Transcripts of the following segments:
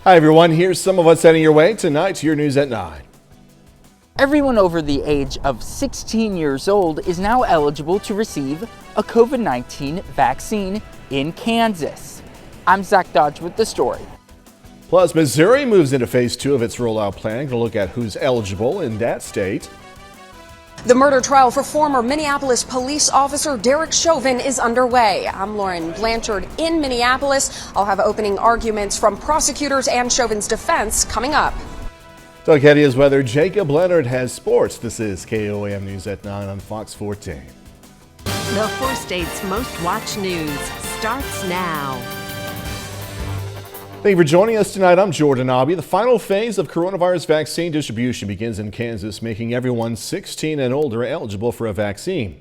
Hi everyone, here's some of what's heading your way tonight. Your news at 9. Everyone over the age of 16 years old is now eligible to receive a COVID-19 vaccine in Kansas. I'm Zach Dodge with the story. Plus, Missouri moves into phase 2 of its rollout plan to look at who's eligible in that state. The murder trial for former Minneapolis police officer Derek Chauvin is underway. I'm Lauren Blanchard in Minneapolis. I'll have opening arguments from prosecutors and Chauvin's defense coming up. Doug Hedia's weather. Jacob Leonard has sports. This is KOAM News at 9 on Fox 14. The 4 states' most watched news starts now. Thank you for joining us tonight. I'm Jordan Abbey. The final phase of coronavirus vaccine distribution begins in Kansas, making everyone 16 and older eligible for a vaccine.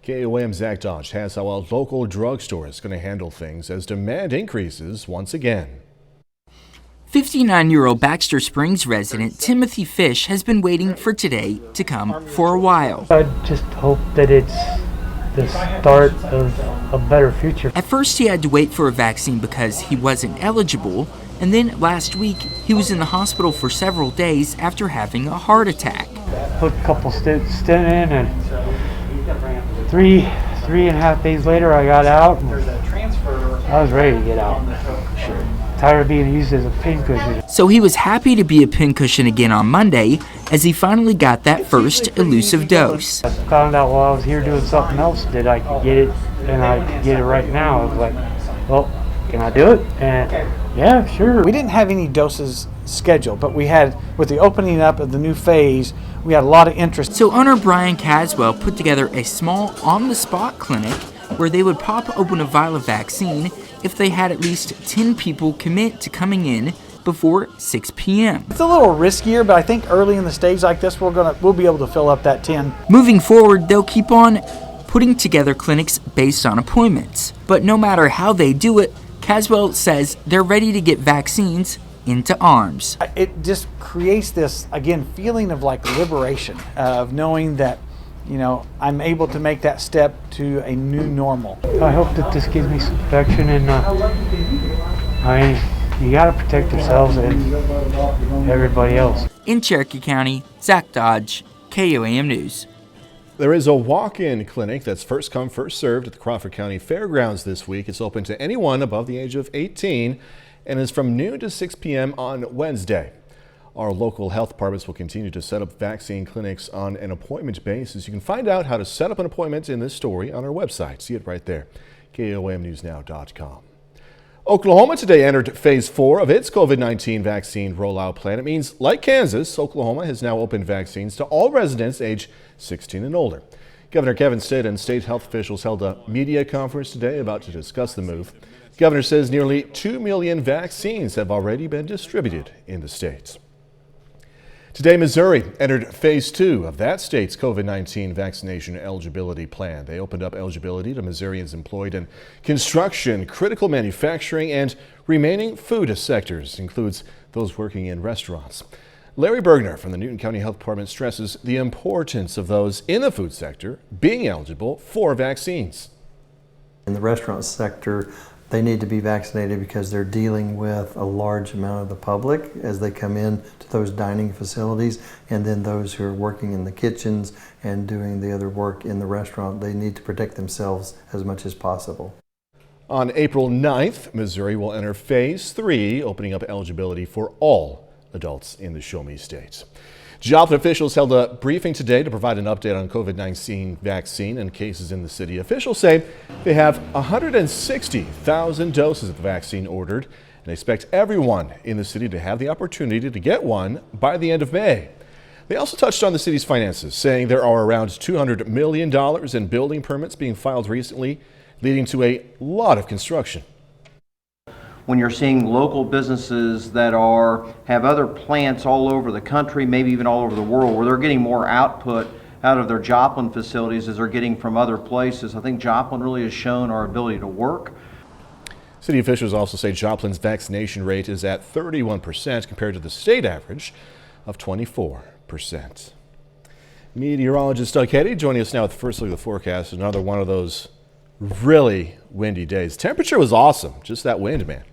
KOAM's Zach Dodge has how a local drugstore is going to handle things as demand increases once again. 59-year-old Baxter Springs resident Timothy Fish has been waiting for today to come for a while. I just hope that it's the start of a better future. At first he had to wait for a vaccine because he wasn't eligible, and then last week he was in the hospital for several days after having a heart attack. Put a couple stent in, and three and a half days later I got out. I was ready to get out. Tired of being used as a pincushion. So he was happy to be a pincushion again on Monday as he finally got that first elusive dose. I found out while I was here doing something else that I could get it, and I could get it right now. I was like, well, can I do it? And yeah, sure. We didn't have any doses scheduled, but we had, with the opening up of the new phase, we had a lot of interest. So owner Brian Caswell put together a small on-the-spot clinic where they would pop open a vial of vaccine if they had at least 10 people commit to coming in before 6 p.m. It's a little riskier, but I think early in the stage like this, we'll be able to fill up that 10. Moving forward, they'll keep on putting together clinics based on appointments. But no matter how they do it, Caswell says they're ready to get vaccines into arms. It just creates this, again, feeling of like liberation, of knowing that, you know, I'm able to make that step to a new normal. I hope that this gives me some protection, and you got to protect yourselves and everybody else. In Cherokee County, Zach Dodge, KOAM News. There is a walk-in clinic that's first come, first served at the Crawford County Fairgrounds this week. It's open to anyone above the age of 18 and is from noon to 6 p.m. on Wednesday. Our local health departments will continue to set up vaccine clinics on an appointment basis. You can find out how to set up an appointment in this story on our website. See it right there, KOAMnewsnow.com. Oklahoma today entered phase 4 of its COVID-19 vaccine rollout plan. It means, like Kansas, Oklahoma has now opened vaccines to all residents age 16 and older. Governor Kevin Stitt and state health officials held a media conference today about to discuss the move. The governor says nearly 2 million vaccines have already been distributed in the state. Today, Missouri entered phase 2 of that state's COVID-19 vaccination eligibility plan. They opened up eligibility to Missourians employed in construction, critical manufacturing, and remaining food sectors, includes those working in restaurants. Larry Bergner from the Newton County Health Department stresses the importance of those in the food sector being eligible for vaccines. In the restaurant sector, they need to be vaccinated because they're dealing with a large amount of the public as they come in to those dining facilities, and then those who are working in the kitchens and doing the other work in the restaurant, they need to protect themselves as much as possible. On April 9th, Missouri will enter phase 3, opening up eligibility for all adults in the Show Me State. Joplin officials held a briefing today to provide an update on COVID-19 vaccine and cases in the city. Officials say they have 160,000 doses of the vaccine ordered and expect everyone in the city to have the opportunity to get one by the end of May. They also touched on the city's finances, saying there are around $200 million in building permits being filed recently, leading to a lot of construction. When you're seeing local businesses that have other plants all over the country, maybe even all over the world, where they're getting more output out of their Joplin facilities as they're getting from other places, I think Joplin really has shown our ability to work. City officials also say Joplin's vaccination rate is at 31% compared to the state average of 24%. Meteorologist Doug Hedi joining us now with the first look at the forecast. Another one of those really windy days. Temperature was awesome, just that wind, man.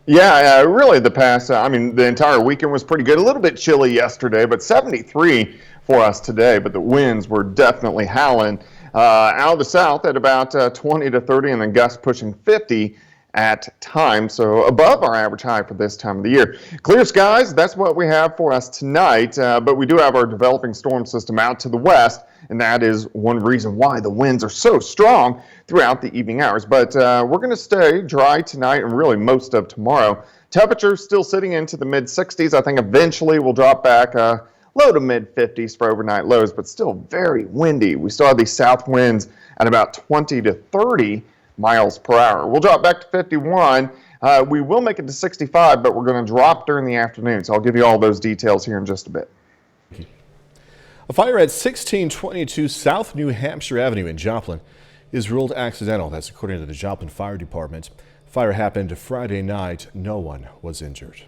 Yeah, really the past, the entire weekend was pretty good. A little bit chilly yesterday, but 73 for us today. But the winds were definitely howling out of the south at about 20 to 30, and then gusts pushing 50 at times. So above our average high for this time of the year. Clear skies, that's what we have for us tonight. But we do have our developing storm system out to the west, and that is one reason why the winds are so strong throughout the evening hours. But we're going to stay dry tonight and really most of tomorrow. Temperatures still sitting into the mid-60s. I think eventually we'll drop back low to mid-50s for overnight lows, but still very windy. We still have these south winds at about 20 to 30 miles per hour. We'll drop back to 51. We will make it to 65, but we're going to drop during the afternoon. So I'll give you all those details here in just a bit. A fire at 1622 South New Hampshire Avenue in Joplin is ruled accidental. That's according to the Joplin Fire Department. Fire happened Friday night. No one was injured.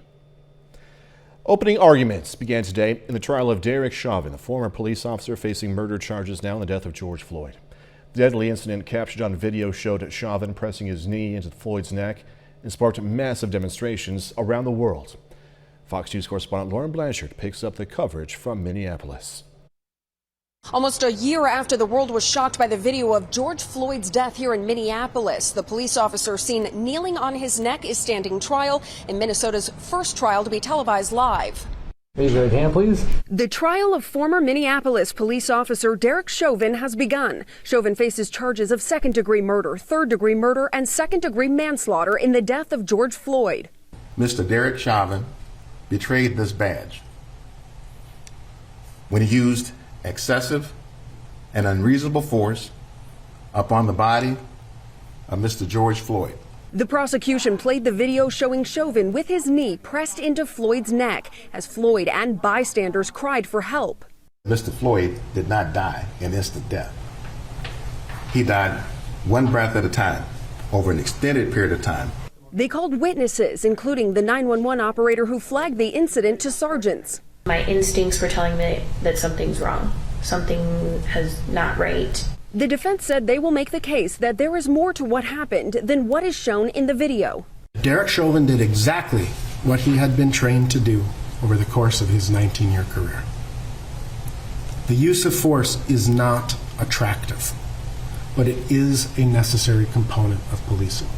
Opening arguments began today in the trial of Derek Chauvin, the former police officer facing murder charges now in the death of George Floyd. The deadly incident captured on video showed Chauvin pressing his knee into Floyd's neck and sparked massive demonstrations around the world. Fox News correspondent Lauren Blanchard picks up the coverage from Minneapolis. Almost a year after the world was shocked by the video of George Floyd's death here in Minneapolis, the police officer seen kneeling on his neck is standing trial in Minnesota's first trial to be televised live. Raise your right hand, please. The trial of former Minneapolis police officer Derek Chauvin has begun. Chauvin faces charges of second-degree murder, third-degree murder, and second-degree manslaughter in the death of George Floyd. Mr. Derek Chauvin betrayed this badge when he used excessive and unreasonable force upon the body of Mr. George Floyd. The prosecution played the video showing Chauvin with his knee pressed into Floyd's neck as Floyd and bystanders cried for help. Mr. Floyd did not die an instant death. He died one breath at a time over an extended period of time. They called witnesses, including the 911 operator who flagged the incident to sergeants. My instincts were telling me that something's wrong. Something is not right. The defense said they will make the case that there is more to what happened than what is shown in the video. Derek Chauvin did exactly what he had been trained to do over the course of his 19-year career. The use of force is not attractive, but it is a necessary component of policing.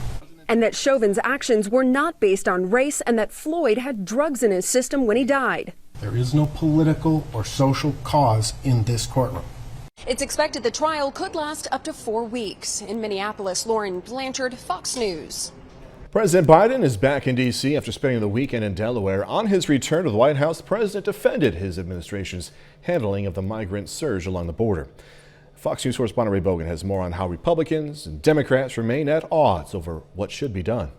And that Chauvin's actions were not based on race and that Floyd had drugs in his system when he died. There is no political or social cause in this courtroom. It's expected the trial could last up to 4 weeks. In Minneapolis, Lauren Blanchard, Fox News. President Biden is back in D.C. after spending the weekend in Delaware. On his return to the White House, the president defended his administration's handling of the migrant surge along the border. Fox News correspondent Ray Bogan has more on how Republicans and Democrats remain at odds over what should be done.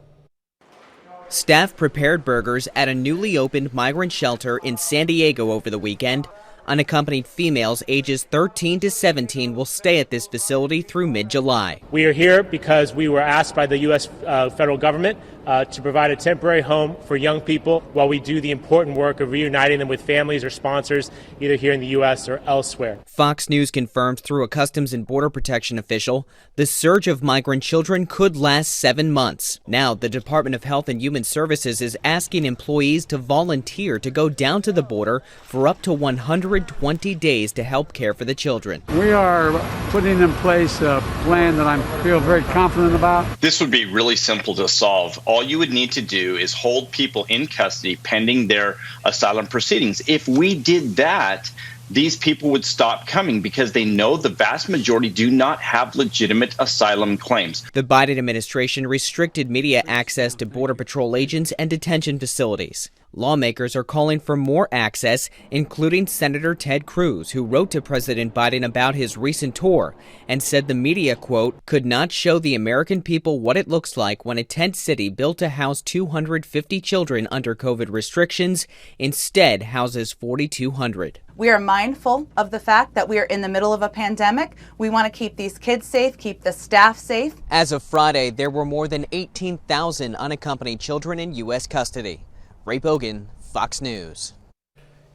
Staff prepared burgers at a newly opened migrant shelter in San Diego over the weekend. Unaccompanied females ages 13 to 17 will stay at this facility through mid-July. We are here because we were asked by the U.S. federal government to provide a temporary home for young people while we do the important work of reuniting them with families or sponsors either here in the U.S. or elsewhere. Fox News confirmed through a Customs and Border Protection official the surge of migrant children could last 7 months. Now, the Department of Health and Human Services is asking employees to volunteer to go down to the border for up to 120 days to help care for the children. We are putting in place a plan that I feel very confident about. This would be really simple to solve. All you would need to do is hold people in custody pending their asylum proceedings. If we did that, these people would stop coming because they know the vast majority do not have legitimate asylum claims. The Biden administration restricted media access to Border Patrol agents and detention facilities. Lawmakers are calling for more access, including Senator Ted Cruz, who wrote to President Biden about his recent tour and said the media, quote, could not show the American people what it looks like when a tent city built to house 250 children under COVID restrictions instead houses 4,200. We are mindful of the fact that we are in the middle of a pandemic. We want to keep these kids safe, keep the staff safe. As of Friday, there were more than 18,000 unaccompanied children in U.S. custody. Ray Bogan, Fox News.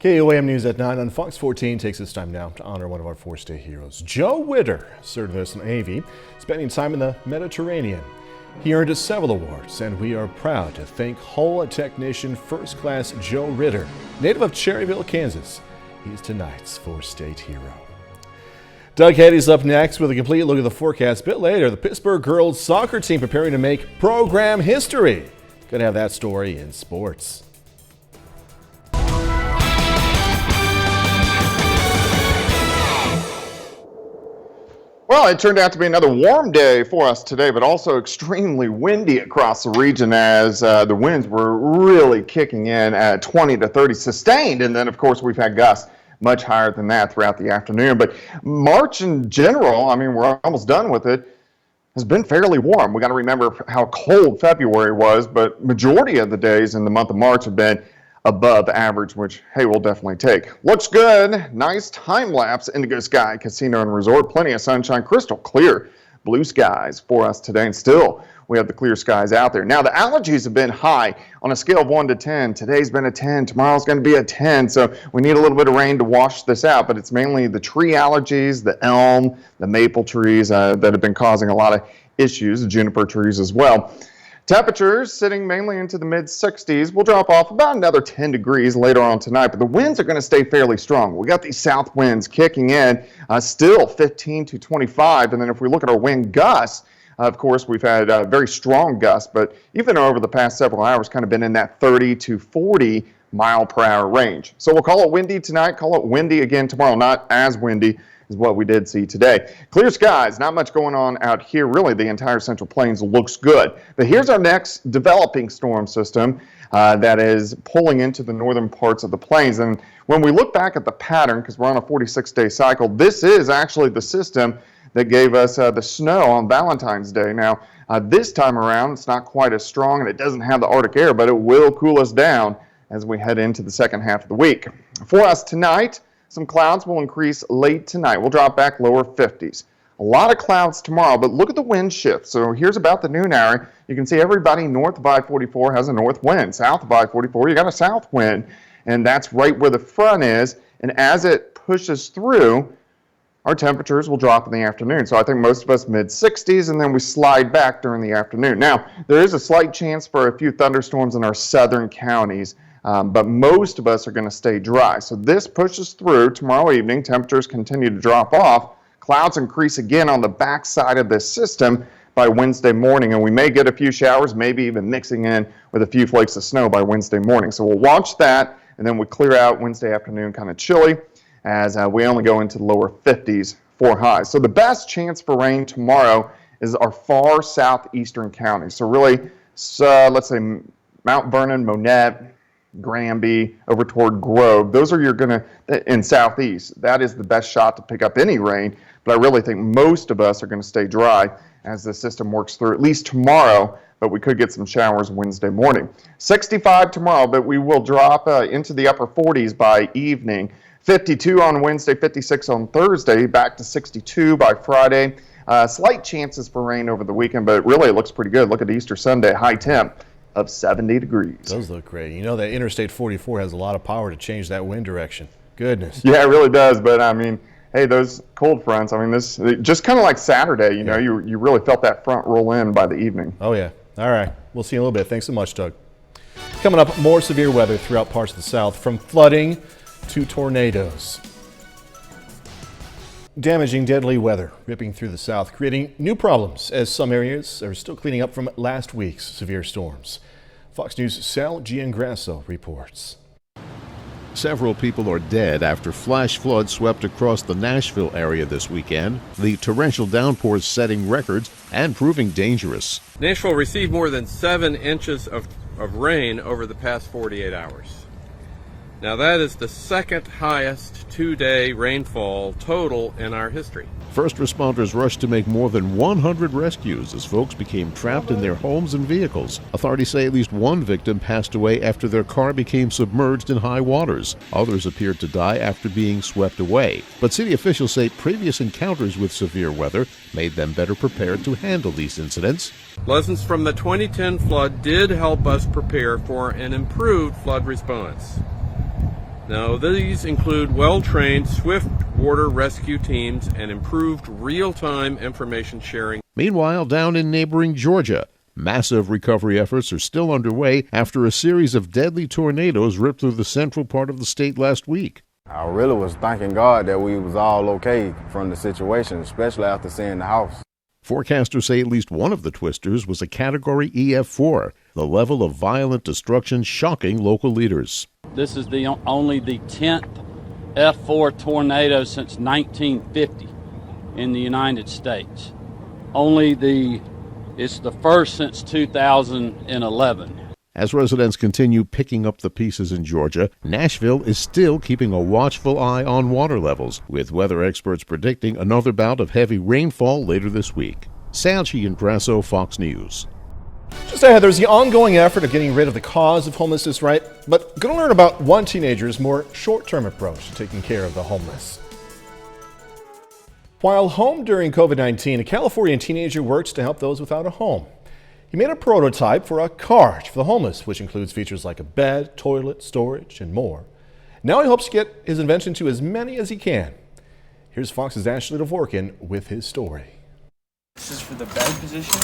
KOAM News at 9 on Fox 14 takes this time now to honor one of our Force Day heroes. Joe Witter served in the Navy, spending time in the Mediterranean. He earned several awards, and we are proud to thank Hull technician First Class Joe Ritter, native of Cherryville, Kansas. He's tonight's four-state hero. Doug Heddy's up next with a complete look at the forecast. A bit later, the Pittsburgh girls soccer team preparing to make program history. Gonna have that story in sports. Well, it turned out to be another warm day for us today, but also extremely windy across the region as the winds were really kicking in at 20 to 30 sustained. And then, of course, we've had gusts much higher than that throughout the afternoon. But March in general, I mean, we're almost done with it, has been fairly warm. We got to remember how cold February was, but majority of the days in the month of March have been above average, which, hey, we'll definitely take. Looks good. Nice time-lapse Indigo Sky Casino and Resort. Plenty of sunshine, crystal clear blue skies for us today, and still we have the clear skies out there. Now, the allergies have been high on a scale of 1 to 10. Today's been a 10. Tomorrow's going to be a 10, so we need a little bit of rain to wash this out, but it's mainly the tree allergies, the elm, the maple trees that have been causing a lot of issues, the juniper trees as well. Temperatures sitting mainly into the mid-60s. We'll drop off about another 10 degrees later on tonight, but the winds are going to stay fairly strong. We got these south winds kicking in, still 15 to 25, and then if we look at our wind gusts, of course, we've had very strong gusts, but even over the past several hours, kind of been in that 30 to 40 mile per hour range. So we'll call it windy tonight, call it windy again tomorrow, not as windy is what we did see today. Clear skies, not much going on out here. Really, the entire Central Plains looks good. But here's our next developing storm system that is pulling into the northern parts of the plains. And when we look back at the pattern, because we're on a 46-day cycle, this is actually the system that gave us the snow on Valentine's Day. Now, this time around, it's not quite as strong, and it doesn't have the Arctic air, but it will cool us down as we head into the second half of the week. For us tonight, some clouds will increase late tonight. We'll drop back lower 50s. A lot of clouds tomorrow, but look at the wind shift. So here's about the noon hour. You can see everybody north of I-44 has a north wind. South of I-44, you got a south wind, and that's right where the front is. And as it pushes through, our temperatures will drop in the afternoon. So I think most of us mid-60s, and then we slide back during the afternoon. Now, there is a slight chance for a few thunderstorms in our southern counties. But most of us are going to stay dry. So this pushes through tomorrow evening. Temperatures continue to drop off. Clouds increase again on the backside of this system by Wednesday morning, and we may get a few showers, maybe even mixing in with a few flakes of snow by Wednesday morning. So we'll watch that, and then we clear out Wednesday afternoon, kind of chilly, as we only go into the lower 50s for highs. So the best chance for rain tomorrow is our far southeastern counties. So really, let's say Mount Vernon, Monette, Granby, over toward Grove. Those are in southeast. That is the best shot to pick up any rain, but I really think most of us are going to stay dry as the system works through at least tomorrow, but we could get some showers Wednesday morning. 65 tomorrow, but we will drop into the upper 40s by evening. 52 on Wednesday, 56 on Thursday, back to 62 by Friday. Slight chances for rain over the weekend, but really it looks pretty good. Look at Easter Sunday, high temp of 70 degrees. Those look great. You know that Interstate 44 has a lot of power to change that wind direction. Goodness. Yeah, it really does. But I mean, hey, those cold fronts, I mean, this just kind of like Saturday, you know, you really felt that front roll in by the evening. Oh, yeah. All right. We'll see you in a little bit. Thanks so much, Doug. Coming up, more severe weather throughout parts of the South, from flooding to tornadoes. Damaging, deadly weather ripping through the South, creating new problems as some areas are still cleaning up from last week's severe storms. Fox News' Sal Giangrasso reports. Several people are dead after flash floods swept across the Nashville area this weekend. The torrential downpours setting records and proving dangerous. Nashville received more than 7 inches of rain over the past 48 hours. Now that is the second highest two-day rainfall total in our history. First responders rushed to make more than 100 rescues as folks became trapped in their homes and vehicles. Authorities say at least one victim passed away after their car became submerged in high waters. Others appeared to die after being swept away. But city officials say previous encounters with severe weather made them better prepared to handle these incidents. Lessons from the 2010 flood did help us prepare for an improved flood response. Now, these include well-trained, swift water rescue teams and improved real-time information sharing. Meanwhile, down in neighboring Georgia, Massive recovery efforts are still underway after a series of deadly tornadoes ripped through the central part of the state last week. I really was thanking God that we was all okay from the situation, especially after seeing the house. Forecasters say at least one of the twisters was a Category EF4, the level of violent destruction shocking local leaders. This is only the 10th F4 tornado since 1950 in the United States. It's the first since 2011. As residents continue picking up the pieces in Georgia, Nashville is still keeping a watchful eye on water levels, with weather experts predicting another bout of heavy rainfall later this week. Sal Giangrasso, Fox News. Just ahead, there's the ongoing effort of getting rid of the cause of homelessness, right? But going to learn about one teenager's more short-term approach to taking care of the homeless. While home during COVID-19, a Californian teenager works to help those without a home. He made a prototype for a cart for the homeless, which includes features like a bed, toilet, storage, and more. Now he hopes to get his invention to as many as he can. Here's Fox's Ashley Dvorkin with his story. This is for the bed position.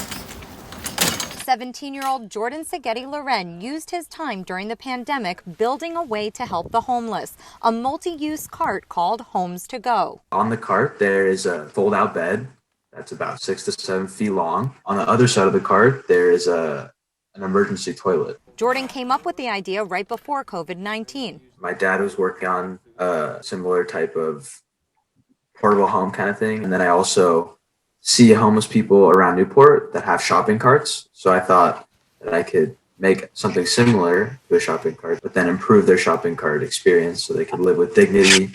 17-year-old Jordan Seghetti-Loren used his time during the pandemic building a way to help the homeless, a multi-use cart called Homes to Go. On the cart, there is a fold-out bed that's about 6 to 7 feet long. On the other side of the cart, there is an emergency toilet. Jordan came up with the idea right before COVID-19. My dad was working on a similar type of portable home kind of thing. And then I also see homeless people around Newport that have shopping carts. So I thought that I could make something similar to a shopping cart, but then improve their shopping cart experience so they could live with dignity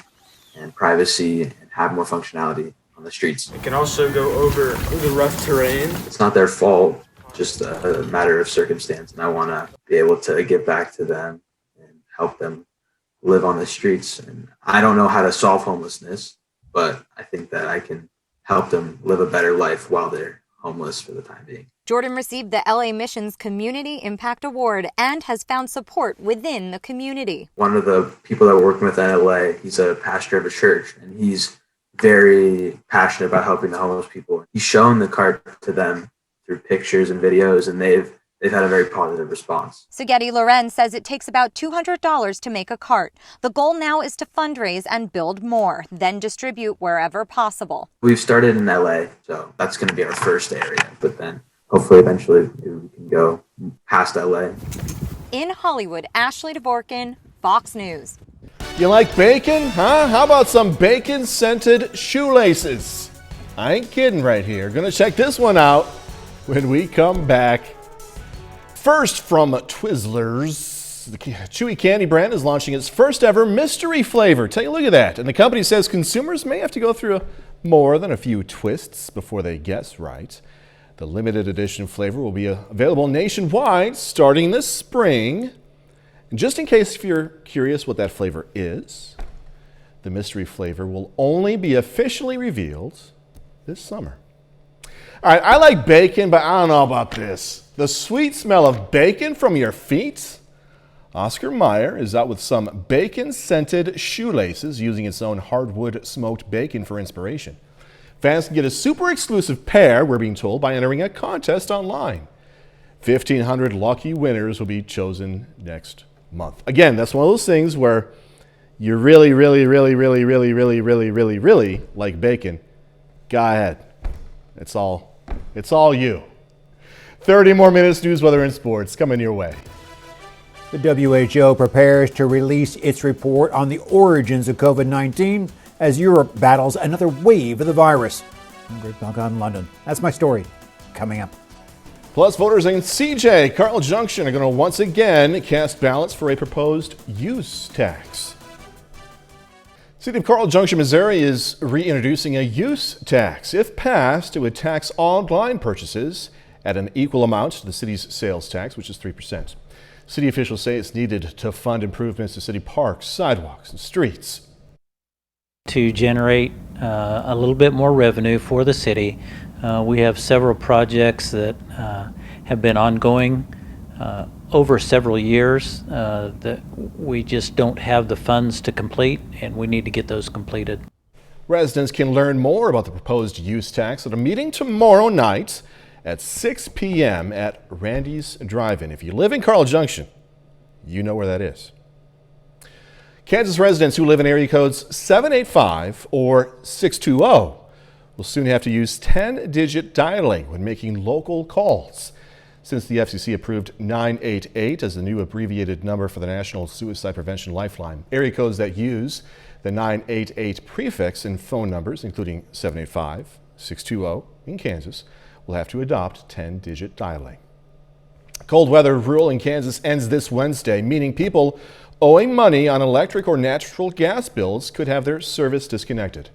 and privacy and have more functionality on the streets. It can also go over the rough terrain. It's not their fault, just a matter of circumstance. And I want to be able to give back to them and help them live on the streets. And I don't know how to solve homelessness, but I think that I can help them live a better life while they're homeless for the time being. Jordan received the LA Missions Community Impact Award and has found support within the community. One of the people that we're working with in LA, he's a pastor of a church, and he's very passionate about helping the homeless people. He's shown the cart to them through pictures and videos, and they've had a very positive response. Seghetti-Loren says it takes about $200 to make a cart. The goal now is to fundraise and build more, then distribute wherever possible. We've started in LA, so that's going to be our first area, but then hopefully eventually we can go past LA. In Hollywood, Ashley Dvorkin, Fox News. You like bacon, huh? How about some bacon-scented shoelaces? I ain't kidding right here. Gonna check this one out when we come back. First from Twizzlers, the chewy candy brand is launching its first ever mystery flavor. Take a look at that. And the company says consumers may have to go through more than a few twists before they guess right. The limited edition flavor will be available nationwide starting this spring. And just in case if you're curious what that flavor is, the mystery flavor will only be officially revealed this summer. All right, I like bacon, but I don't know about this. The sweet smell of bacon from your feet? Oscar Mayer is out with some bacon-scented shoelaces using its own hardwood smoked bacon for inspiration. Fans can get a super exclusive pair, we're being told, by entering a contest online. 1,500 lucky winners will be chosen next month. Again, that's one of those things where you really like bacon. Go ahead. It's all you. 30 more minutes, news, weather, and sports coming your way. The WHO prepares to release its report on the origins of COVID-19 as Europe battles another wave of the virus. I'm Greg Malka in London. That's my story. Coming up. Plus, voters in CJ, Carl Junction, are going to once again cast ballots for a proposed use tax. City of Carl Junction, Missouri is reintroducing a use tax. If passed, it would tax online purchases at an equal amount to the city's sales tax, which is 3%. City officials say it's needed to fund improvements to city parks, sidewalks, and streets. To generate a little bit more revenue for the city, we have several projects that have been ongoing over several years that we just don't have the funds to complete, and we need to get those completed. Residents can learn more about the proposed use tax at a meeting tomorrow night at 6 p.m. at Randy's Drive-In. If you live in Carl Junction, you know where that is. Kansas residents who live in area codes 785 or 620 will soon have to use 10-digit dialing when making local calls. Since the FCC approved 988 as the new abbreviated number for the National Suicide Prevention Lifeline, area codes that use the 988 prefix in phone numbers, including 785, 620 in Kansas, will have to adopt 10-digit dialing. Cold weather rule in Kansas ends this Wednesday, meaning people owing money on electric or natural gas bills could have their service disconnected.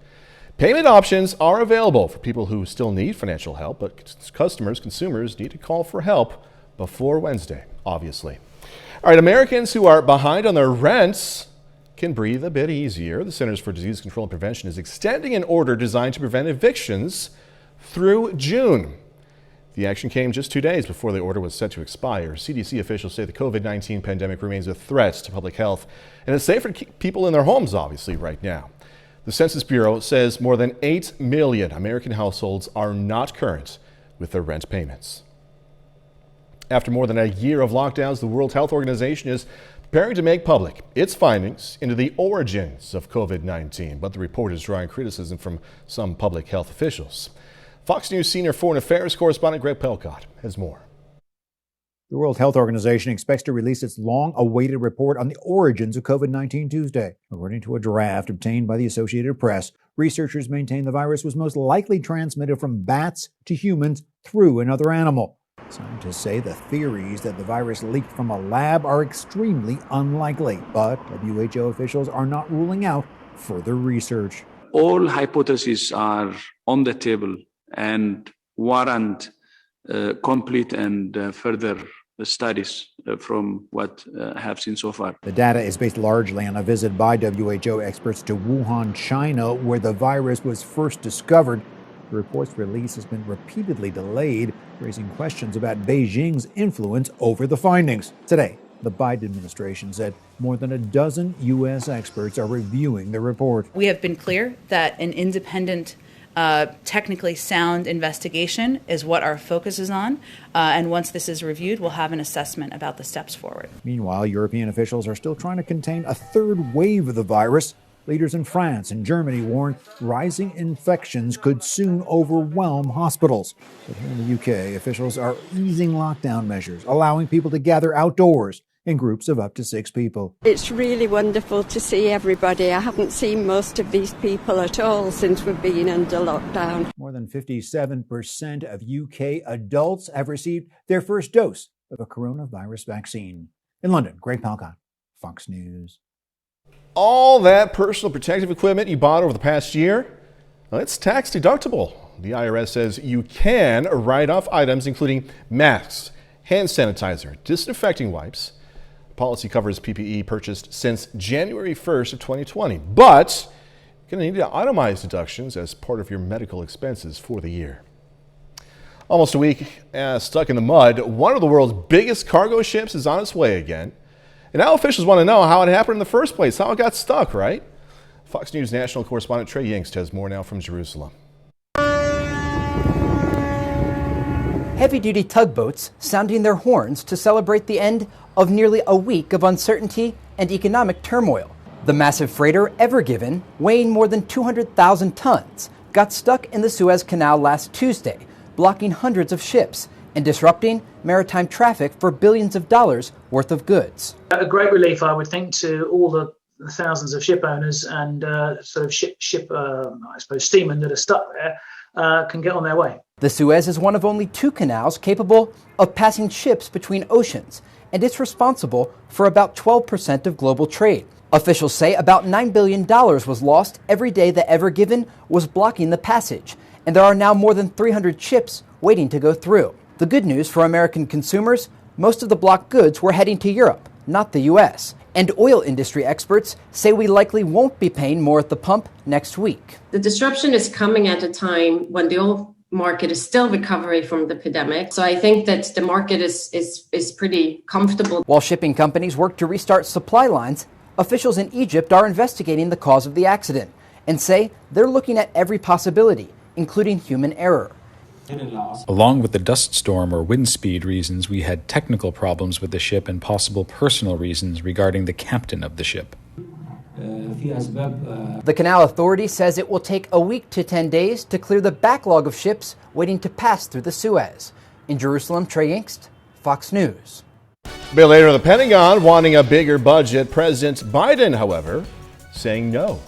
Payment options are available for people who still need financial help, but consumers need to call for help before Wednesday, obviously. All right, Americans who are behind on their rents can breathe a bit easier. The Centers for Disease Control and Prevention is extending an order designed to prevent evictions through June. The action came just 2 days before the order was set to expire. CDC officials say the COVID-19 pandemic remains a threat to public health, and it's safe for people in their homes, obviously, right now. The Census Bureau says more than 8 million American households are not current with their rent payments. After more than a year of lockdowns, the World Health Organization is preparing to make public its findings into the origins of COVID-19, but the report is drawing criticism from some public health officials. Fox News senior foreign affairs correspondent Greg Pelcott has more. The World Health Organization expects to release its long-awaited report on the origins of COVID-19 Tuesday. According to a draft obtained by the Associated Press, researchers maintain the virus was most likely transmitted from bats to humans through another animal. Scientists say the theories that the virus leaked from a lab are extremely unlikely, but WHO officials are not ruling out further research. All hypotheses are on the table and warrant complete and further studies from what I have seen so far. The data is based largely on a visit by WHO experts to Wuhan, China, where the virus was first discovered. The report's release has been repeatedly delayed, raising questions about Beijing's influence over the findings. Today, the Biden administration said more than a dozen U.S. experts are reviewing the report. We have been clear that an independent technically sound investigation is what our focus is on. And once this is reviewed, we'll have an assessment about the steps forward. Meanwhile, European officials are still trying to contain a third wave of the virus. Leaders in France and Germany warn rising infections could soon overwhelm hospitals. But here in the UK, officials are easing lockdown measures, allowing people to gather outdoors in groups of up to 6 people. It's really wonderful to see everybody. I haven't seen most of these people at all since we've been under lockdown. More than 57% of UK adults have received their first dose of a coronavirus vaccine. In London, Greg Pelcott, Fox News. All that personal protective equipment you bought over the past year, well, it's tax deductible. The IRS says you can write off items including masks, hand sanitizer, disinfecting wipes. Policy covers PPE purchased since January 1st of 2020, but you're going to need to itemize deductions as part of your medical expenses for the year. Almost a week stuck in the mud, one of the world's biggest cargo ships is on its way again. And now officials want to know how it happened in the first place, how it got stuck, right? Fox News national correspondent Trey Yingst has more now from Jerusalem. Heavy-duty tugboats sounding their horns to celebrate the end of nearly a week of uncertainty and economic turmoil. The massive freighter Ever Given, weighing more than 200,000 tons, got stuck in the Suez Canal last Tuesday, blocking hundreds of ships and disrupting maritime traffic for billions of dollars worth of goods. A great relief, I would think, to all the thousands of ship owners and sort of steamen that are stuck there can get on their way. The Suez is one of only 2 canals capable of passing ships between oceans, and it's responsible for about 12% of global trade. Officials say about $9 billion was lost every day the Ever Given was blocking the passage, and there are now more than 300 ships waiting to go through. The good news for American consumers, most of the blocked goods were heading to Europe, not the U.S., and oil industry experts say we likely won't be paying more at the pump next week. The disruption is coming at a time when the oil market is still recovering from the pandemic. So I think that the market is pretty comfortable. While shipping companies work to restart supply lines, officials in Egypt are investigating the cause of the accident and say they're looking at every possibility, including human error. Along with the dust storm or wind speed reasons, we had technical problems with the ship and possible personal reasons regarding the captain of the ship. The Canal Authority says it will take a week to 10 days to clear the backlog of ships waiting to pass through the Suez. In Jerusalem, Trey Yingst, Fox News. A bit later, the Pentagon wanting a bigger budget. President Biden, however, saying no.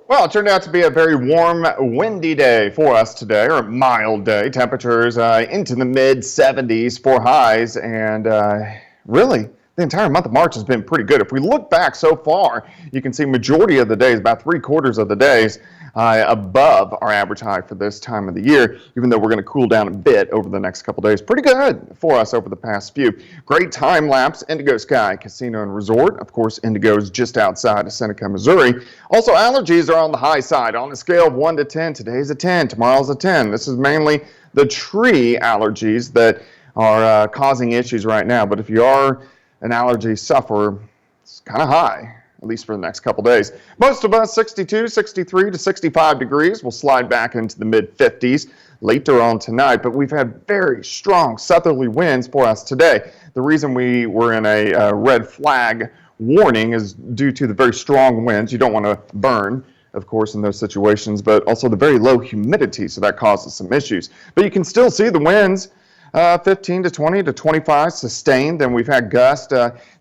Well, it turned out to be a very warm, windy day for us today, or a mild day. Temperatures into the mid-70s for highs, and really, the entire month of March has been pretty good. If we look back so far, you can see majority of the days, about 3/4 of the days, above our average high for this time of the year, even though we're going to cool down a bit over the next couple days. Pretty good for us over the past few. Great time lapse, Indigo Sky Casino and Resort. Of course, Indigo is just outside of Seneca, Missouri. Also, allergies are on the high side. On a scale of 1 to 10, today's a 10, tomorrow's a 10. This is mainly the tree allergies that are causing issues right now. But if you are an allergy sufferer, it's kind of high, at least for the next couple days. Most of us 62, 63 to 65 degrees. We'll slide back into the mid-50s later on tonight, but we've had very strong southerly winds for us today. The reason we were in a red flag warning is due to the very strong winds. You don't want to burn, of course, in those situations, but also the very low humidity, so that causes some issues. But you can still see the winds. 15 to 20 to 25 sustained, and we've had gusts.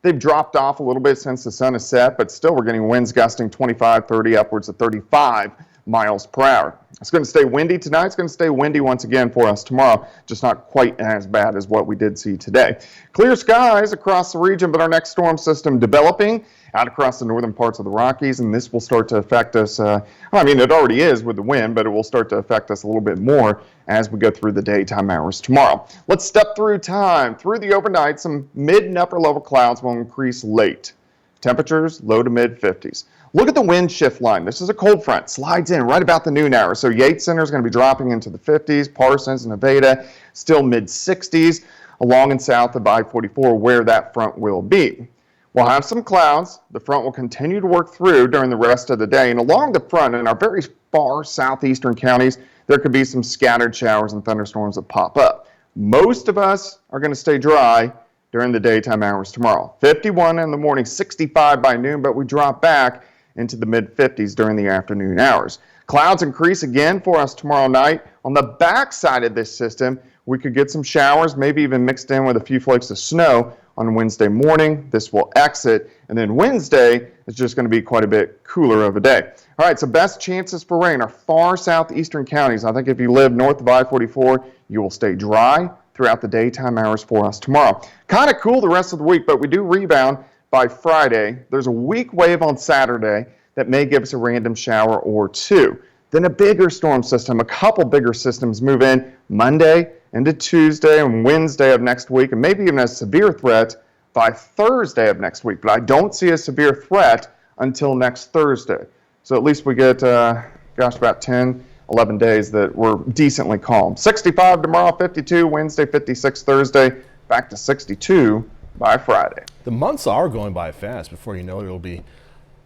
They've dropped off a little bit since the sun has set, but still we're getting winds gusting 25, 30, upwards of 35 miles per hour. It's going to stay windy tonight. It's going to stay windy once again for us tomorrow, just not quite as bad as what we did see today. Clear skies across the region, but our next storm system developing out across the northern parts of the Rockies, and this will start to affect us. I mean, it already is with the wind, but it will start to affect us a little bit more as we go through the daytime hours tomorrow. Let's step through time. Through the overnight, some mid and upper level clouds will increase late. Temperatures low to mid 50s. Look at the wind shift line. This is a cold front. Slides in right about the noon hour. So Yates Center is going to be dropping into the 50s. Parsons and Nevada still mid 60s along and south of I-44 where that front will be. We'll have some clouds. The front will continue to work through during the rest of the day. And along the front in our very far southeastern counties, there could be some scattered showers and thunderstorms that pop up. Most of us are going to stay dry during the daytime hours tomorrow. 51 in the morning, 65 by noon, but we drop back into the mid-50s during the afternoon hours. Clouds increase again for us tomorrow night. On the back side of this system, we could get some showers, maybe even mixed in with a few flakes of snow on Wednesday morning. This will exit, and then Wednesday is just going to be quite a bit cooler of a day. All right, so best chances for rain are far southeastern counties. I think if you live north of I-44, you will stay dry throughout the daytime hours for us tomorrow. Kind of cool the rest of the week, but we do rebound by Friday. There's a weak wave on Saturday that may give us a random shower or two. Then a bigger storm system, a couple bigger systems move in Monday into Tuesday and Wednesday of next week, and maybe even a severe threat by Thursday of next week. But I don't see a severe threat until next Thursday. So at least we get, about 10, 11 days that were decently calm. 65 tomorrow, 52 Wednesday, 56 Thursday, back to 62 by Friday. The months are going by fast. Before you know it, it'll be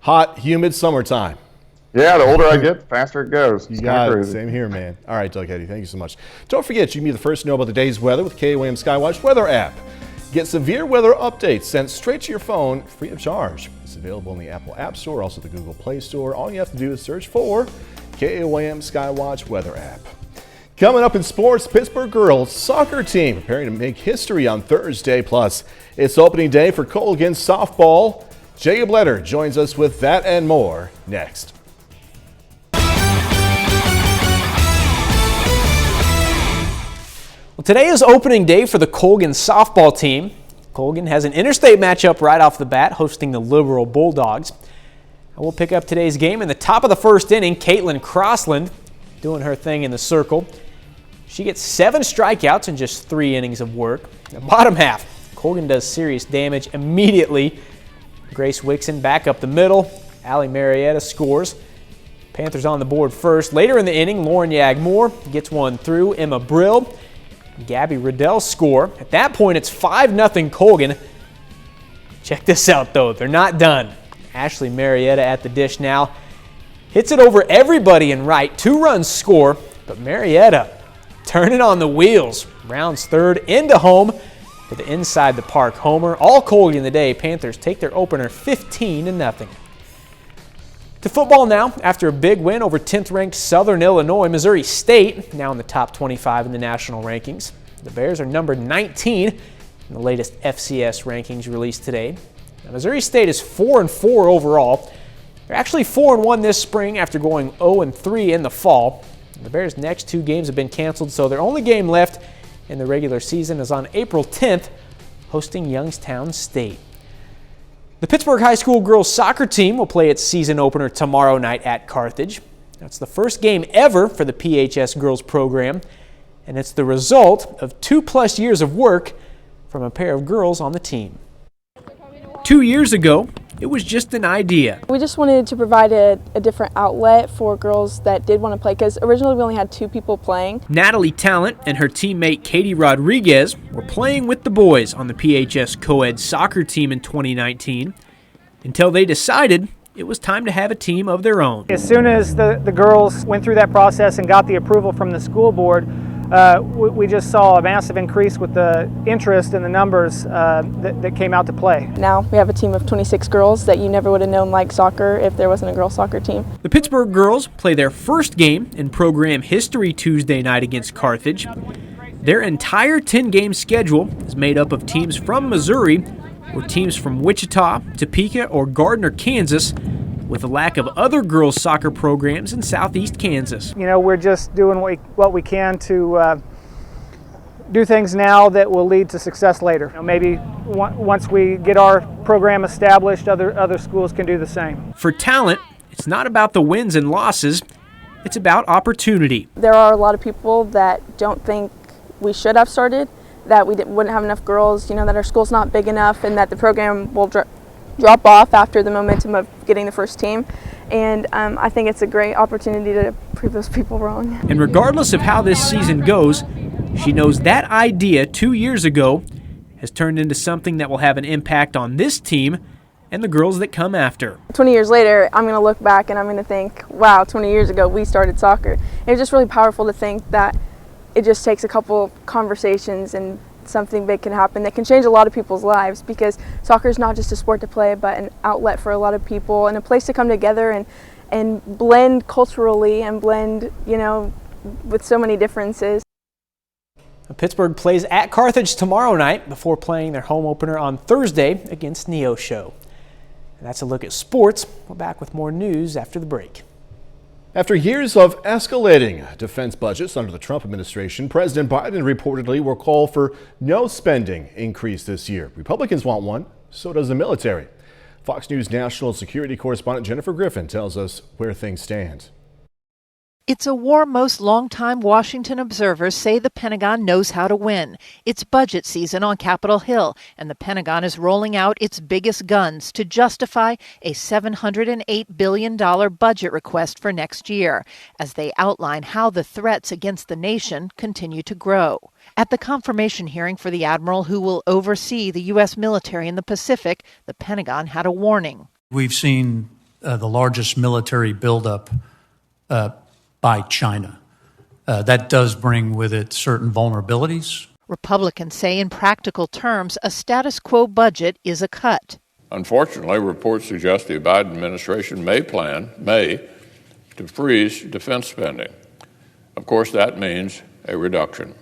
hot, humid summertime. Yeah, the older I get, the faster it goes. You got it. Same here, man. All right, Doug Heddy, thank you so much. Don't forget, you can be the first to know about the day's weather with KOAM Skywatch weather app. Get severe weather updates sent straight to your phone free of charge. It's available in the Apple App Store, also the Google Play Store. All you have to do is search for KOAM Skywatch weather app. Coming up in sports, Pittsburgh girls soccer team preparing to make history on Thursday. Plus, it's opening day for Colgan softball. Jacob Letter joins us with that and more next. Well, today is opening day for the Colgan softball team. Colgan has an interstate matchup right off the bat, hosting the Liberal Bulldogs. And we'll pick up today's game in the top of the first inning. Caitlin Crossland doing her thing in the circle. She gets 7 strikeouts in just 3 innings of work. The bottom half, Colgan does serious damage immediately. Grace Wixon back up the middle. Allie Marietta scores. Panthers on the board first. Later in the inning, Lauren Yagmore gets one through. Emma Brill, Gabby Riddell score. At that point, it's 5-0 Colgan. Check this out, though. They're not done. Ashley Marietta at the dish now. Hits it over everybody in right. 2-run score, but Marietta turning on the wheels. Rounds third into home to the inside the park homer. All Colgan today. Panthers take their opener 15-0. To football now. After a big win over 10th-ranked Southern Illinois, Missouri State now in the top 25 in the national rankings. The Bears are numbered 19 in the latest FCS rankings released today. Now, Missouri State is 4-4 overall. They're actually 4-1 this spring after going 0-3 in the fall. The Bears' next 2 games have been canceled, so their only game left in the regular season is on April 10th, hosting Youngstown State. The Pittsburgh High School girls soccer team will play its season opener tomorrow night at Carthage. That's the first game ever for the PHS girls program, and it's the result of 2+ years of work from a pair of girls on the team. 2 years ago, it was just an idea. We just wanted to provide a different outlet for girls that did want to play, because originally we only had 2 people playing. Natalie Talent and her teammate Katie Rodriguez were playing with the boys on the PHS co-ed soccer team in 2019 until they decided it was time to have a team of their own. As soon as the girls went through that process and got the approval from the school board, we just saw a massive increase with the interest and the numbers that came out to play. Now we have a team of 26 girls that you never would have known liked soccer if there wasn't a girls soccer team. The Pittsburgh girls play their first game in program history Tuesday night against Carthage. Their entire 10-game schedule is made up of teams from Missouri or teams from Wichita, Topeka, or Gardner, Kansas, with a lack of other girls soccer programs in southeast Kansas. You know, we're just doing what we can to do things now that will lead to success later. You know, maybe once we get our program established, other schools can do the same. For Talent, it's not about the wins and losses, it's about opportunity. There are a lot of people that don't think we should have started, that we wouldn't have enough girls, that our school's not big enough, and that the program will drop off after the momentum of getting the first team. And I think it's a great opportunity to prove those people wrong. And regardless of how this season goes, she knows that idea 2 years ago has turned into something that will have an impact on this team and the girls that come after. 20 years later, I'm going to look back and I'm going to think, wow, 20 years ago we started soccer. And it's just really powerful to think that it just takes a couple conversations and something big can happen that can change a lot of people's lives, because soccer is not just a sport to play, but an outlet for a lot of people and a place to come together and blend culturally and blend, with so many differences. Pittsburgh plays at Carthage tomorrow night before playing their home opener on Thursday against Neosho. And that's a look at sports. We're back with more news after the break. After years of escalating defense budgets under the Trump administration, President Biden reportedly will call for no spending increase this year. Republicans want one, so does the military. Fox News national security correspondent Jennifer Griffin tells us where things stand. It's a war most longtime Washington observers say the Pentagon knows how to win. It's budget season on Capitol Hill, and the Pentagon is rolling out its biggest guns to justify a $708 billion budget request for next year, as they outline how the threats against the nation continue to grow. At the confirmation hearing for the admiral who will oversee the U.S. military in the Pacific, the Pentagon had a warning. We've seen the largest military buildup by China. That does bring with it certain vulnerabilities. Republicans say in practical terms, a status quo budget is a cut. Unfortunately, reports suggest the Biden administration may to freeze defense spending. Of course, that means a reduction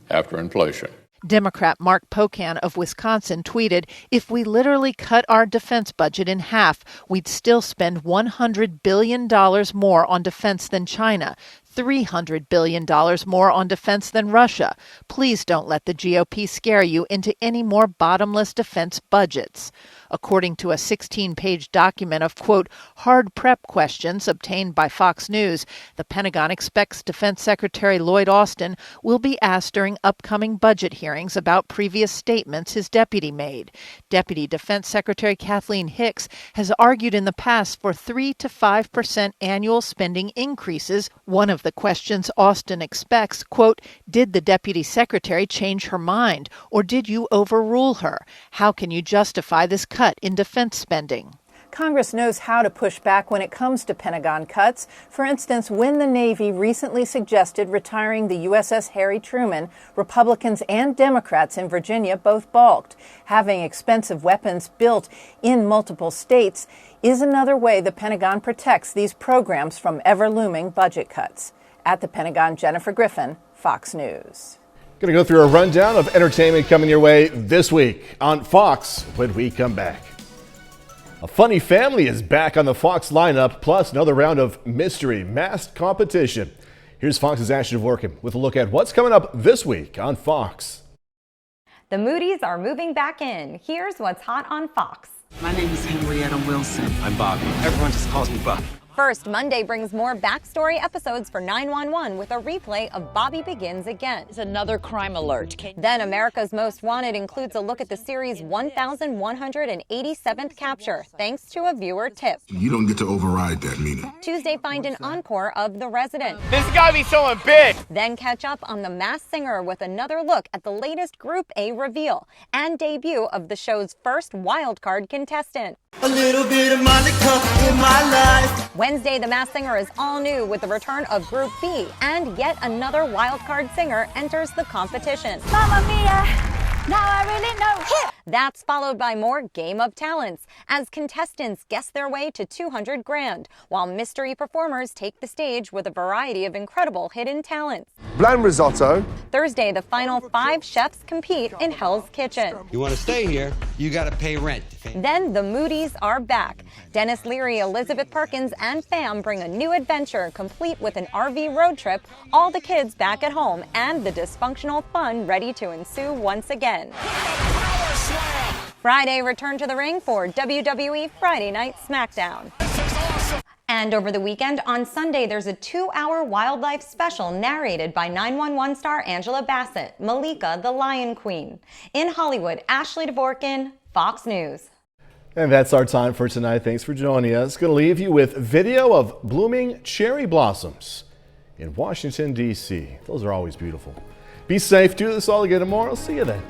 after inflation. Democrat Mark Pocan of Wisconsin tweeted, "If we literally cut our defense budget in half, we'd still spend $100 billion more on defense than China, $300 billion more on defense than Russia. Please don't let the GOP scare you into any more bottomless defense budgets." According to a 16-page document of, quote, hard prep questions obtained by Fox News, the Pentagon expects Defense Secretary Lloyd Austin will be asked during upcoming budget hearings about previous statements his deputy made. Deputy Defense Secretary Kathleen Hicks has argued in the past for 3 to 5% annual spending increases. One of the questions Austin expects, quote, did the Deputy Secretary change her mind, or did you overrule her? How can you justify this cut in defense spending? Congress knows how to push back when it comes to Pentagon cuts. For instance, when the Navy recently suggested retiring the USS Harry Truman, Republicans and Democrats in Virginia both balked. Having expensive weapons built in multiple states is another way the Pentagon protects these programs from ever-looming budget cuts. At the Pentagon, Jennifer Griffin, Fox News. Going to go through a rundown of entertainment coming your way this week on Fox when we come back. A funny family is back on the Fox lineup, plus another round of mystery masked competition. Here's Fox's Ashley Dvorkin with a look at what's coming up this week on Fox. The Moody's are moving back in. Here's what's hot on Fox. My name is Henrietta Wilson. I'm Bobby. Everyone just calls me Bobby. First, Monday brings more backstory episodes for 911 with a replay of Bobby Begins Again. It's another crime alert. Then America's Most Wanted includes a look at the series' 1,187th capture, thanks to a viewer tip. You don't get to override that, Mina. Tuesday, find an encore of The Resident. This got me so big. Then catch up on The Masked Singer with another look at the latest Group A reveal and debut of the show's first wildcard contestant. A little bit of Monica in my life. Wednesday, The Masked Singer is all new with the return of Group B, and yet another wildcard singer enters the competition. Mamma mia, now I really know. That's followed by more Game of Talents, as contestants guess their way to $200 grand, while mystery performers take the stage with a variety of incredible hidden talents. Bland risotto. Thursday, the final 5 chefs compete in Hell's Kitchen. You want to stay here, you got to pay rent. Then the Moody's are back. Dennis Leary, Elizabeth Perkins, and fam bring a new adventure complete with an RV road trip, all the kids back at home, and the dysfunctional fun ready to ensue once again. Friday, return to the ring for WWE Friday Night SmackDown. And over the weekend, on Sunday, there's a 2-hour wildlife special narrated by 911 star Angela Bassett, Malika the Lion Queen. In Hollywood, Ashley Dvorkin, Fox News. And that's our time for tonight. Thanks for joining us. Going to leave you with video of blooming cherry blossoms in Washington, D.C. Those are always beautiful. Be safe. Do this all again tomorrow. See you then.